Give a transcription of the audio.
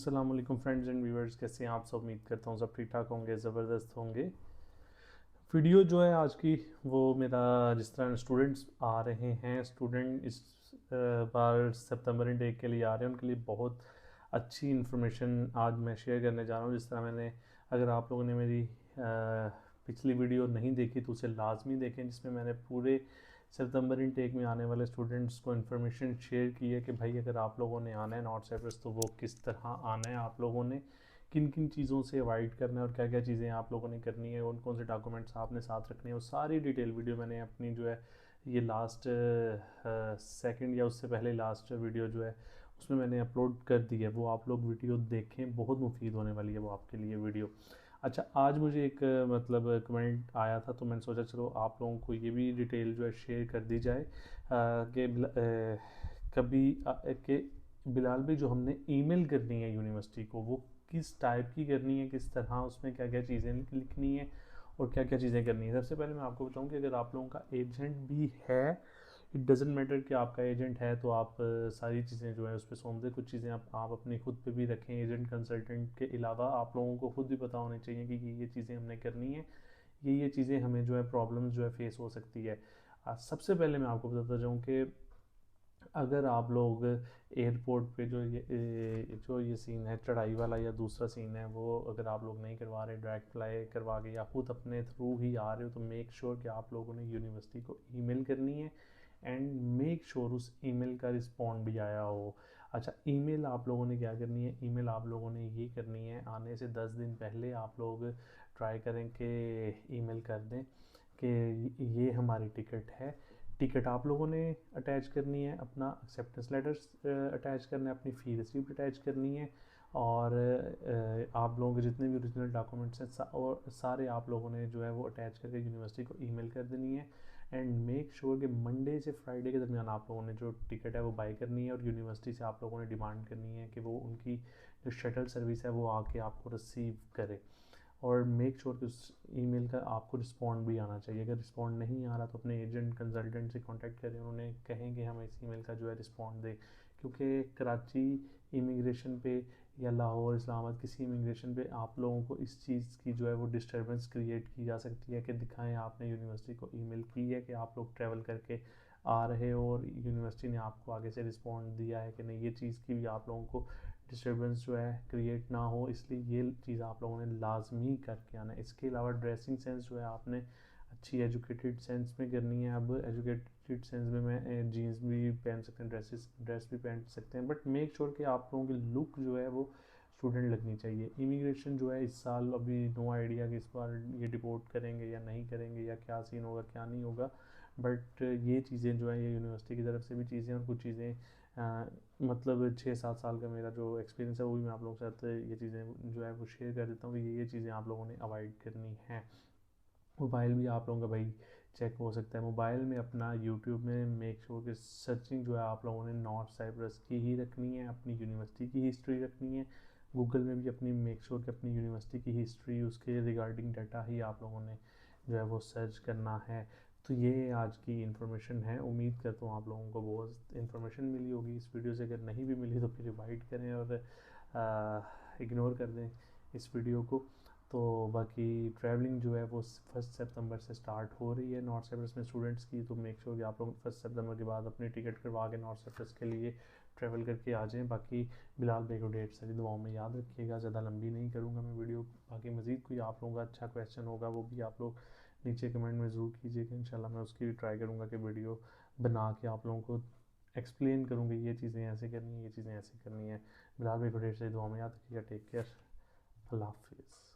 अस्सलाम वालेकुम friends and viewers, कैसे हैं आप सब। उम्मीद करता हूँ सब ठीक ठाक होंगे, ज़बरदस्त होंगे। वीडियो जो है आज की वो मेरा जिस तरह स्टूडेंट्स आ रहे हैं, स्टूडेंट इस बार सितंबर इनटेक के लिए आ रहे हैं, उनके लिए बहुत अच्छी इन्फॉर्मेशन आज मैं शेयर करने जा रहा हूँ। जिस तरह मैंने, अगर आप लोगों ने मेरी पिछली वीडियो नहीं देखी तो उसे लाजमी देखें, जिसमें मैंने पूरे सितंबर इनटेक में आने वाले स्टूडेंट्स को इन्फॉर्मेशन शेयर की है कि भाई अगर आप लोगों ने आना है नॉर्थ साइप्रस तो वो किस तरह आना है, आप लोगों ने किन किन चीज़ों से अवॉइड करना है और क्या क्या चीज़ें आप लोगों ने करनी है, कौन कौन से डॉक्यूमेंट्स आपने साथ रखने हैं, वो सारी डिटेल वीडियो मैंने अपनी जो है ये लास्ट सेकंड या उससे पहले लास्ट वीडियो जो है उसमें मैंने अपलोड कर दी है। वो आप लोग वीडियो देखें, बहुत मुफीद होने वाली है वो आपके लिए वीडियो। अच्छा, आज मुझे एक मतलब कमेंट आया था तो मैंने सोचा चलो आप लोगों को ये भी डिटेल जो है शेयर कर दी जाए कि कभी कि बिलाल भाई जो हमने ईमेल करनी है यूनिवर्सिटी को वो किस टाइप की करनी है, किस तरह उसमें क्या क्या चीज़ें लिखनी है और क्या क्या चीज़ें करनी है। सबसे पहले मैं आपको बताऊं कि अगर आप लोगों का एजेंट भी है, इट डजेंट मैटर कि आपका एजेंट है तो आप सारी चीज़ें जो है उस पर सौंप दें। कुछ चीज़ें आप अपनी खुद पे भी रखें। एजेंट कंसल्टेंट के अलावा आप लोगों को खुद भी पता होनी चाहिए कि ये चीज़ें हमने करनी है, ये चीज़ें हमें जो है प्रॉब्लम्स जो है फेस हो सकती है। सबसे पहले मैं आपको बताता जाऊँ कि अगर आप लोग एयरपोर्ट पे जो ये सीन है चढ़ाई वाला या दूसरा सीन है, वो अगर आप लोग नहीं करवा रहे, डायरेक्ट फ्लाई करवा के या खुद अपने थ्रू ही आ रहे हो, तो मेक श्योर कि आप लोगों ने यूनिवर्सिटी को ईमेल करनी है एंड मेक श्योर उस ईमेल का रिस्पॉन्ड भी आया हो। अच्छा, ईमेल आप लोगों ने क्या करनी है, ईमेल आप लोगों ने ये करनी है, आने से 10 दिन पहले आप लोग ट्राई करें कि ईमेल कर दें कि ये हमारी टिकट है। टिकट आप लोगों ने अटैच करनी है, अपना एक्सेप्टेंस लेटर अटैच करना है, अपनी फ़ी रिसीप्ट अटैच करनी है और आप लोगों के जितने भी ओरिजिनल डॉक्यूमेंट्स हैं और सारे आप लोगों ने जो है वो अटैच करके यूनिवर्सिटी को ईमेल कर देनी है। एंड मेक श्योर कि मंडे से फ्राइडे के दरमियान आप लोगों ने जो टिकट है वो बाई करनी है और यूनिवर्सिटी से आप लोगों ने डिमांड करनी है कि वो उनकी जो शटल सर्विस है वो आके आपको रिसीव करे। और मेक श्योर कि उस ईमेल का आपको रिस्पॉन्ड भी आना चाहिए। अगर रिस्पॉन्ड नहीं आ रहा तो अपने एजेंट कंसल्टेंट से कांटेक्ट करें, उन्हें कहें कि हमें इस ईमेल का जो है रिस्पॉन्ड दें, क्योंकि कराची इमिग्रेशन पे या लाहौर इस्लामाबाद किसी इमिग्रेशन पे आप लोगों को इस चीज़ की जो है वो डिस्टर्बेंस क्रिएट की जा सकती है कि दिखाएं आपने यूनिवर्सिटी को ईमेल की है कि आप लोग ट्रैवल करके आ रहे हो और यूनिवर्सिटी ने आपको आगे से रिस्पॉन्ड दिया है कि नहीं, ये चीज़ की भी आप लोगों को डिस्टर्बेंस जो है क्रिएट ना हो, इसलिए ये चीज़ आप लोगों ने लाजमी करके आना है। इसके अलावा ड्रेसिंग सेंस जो है आपने अच्छी एजुकेटेड सेंस में करनी है। अब एजुकेटेड सेंस में मैं जीन्स भी पहन सकते हैं, ड्रेस भी पहन सकते हैं, बट मेक श्योर कि आप लोगों की लुक जो है वो स्टूडेंट लगनी चाहिए। इमिग्रेशन जो है इस साल अभी नो आइडिया कि इस बार ये डिपोर्ट करेंगे या नहीं करेंगे या क्या सीन होगा क्या नहीं होगा, बट ये चीज़ें जो है ये यूनिवर्सिटी की तरफ से भी चीज़ें और कुछ चीज़ें मतलब 6-7 साल का मेरा जो एक्सपीरियंस है वो भी मैं आप लोगों के साथ ये चीज़ें जो है वो शेयर कर देता हूँ कि ये चीज़ें आप लोगों ने अवॉइड करनी है। मोबाइल भी आप लोगों का भाई चेक हो सकता है। मोबाइल में अपना यूट्यूब में मेक श्योर कि सर्चिंग जो है आप लोगों ने नॉर्थ साइप्रस की ही रखनी है, अपनी यूनिवर्सिटी की हिस्ट्री रखनी है। गूगल में भी अपनी मेक श्योर कि अपनी यूनिवर्सिटी की हिस्ट्री, उसके रिगार्डिंग डाटा ही आप लोगों ने जो है वो सर्च करना है। तो ये आज की इन्फॉर्मेशन है। उम्मीद करता हूँ आप लोगों को बहुत इन्फॉर्मेशन मिली होगी इस वीडियो से। अगर नहीं भी मिली तो फिर रिवाइड करें और इग्नोर कर दें इस वीडियो को। तो बाकी ट्रैवलिंग जो है वो 1 सितंबर से स्टार्ट हो रही है नॉर्थ साइप्रस में स्टूडेंट्स की, तो मेक श्योर कि आप लोग 1 सितंबर के बाद अपनी टिकट करवा के नॉर्थ साइप्रस के लिए ट्रैवल करके आ जाएँ। बाकी बिलाल भाई को डेट सारी दुआओं में याद रखिएगा, ज़्यादा लंबी नहीं करूँगा मैं वीडियो। बाकी मज़ीद कोई आप लोगों का अच्छा क्वेश्चन होगा वो भी आप लोग नीचे कमेंट में ज़रूर कीजिएगा। इंशाल्लाह मैं उसकी भी ट्राई करूँगा कि वीडियो बना के आप लोगों को एक्सप्लेन करूँगी ये चीज़ें ऐसे करनी है, ये चीज़ें ऐसे करनी है। बिलाल भाई को डेट सारी दुआओं में याद रखिएगा। टेक केयर, अल्लाह हाफिज़।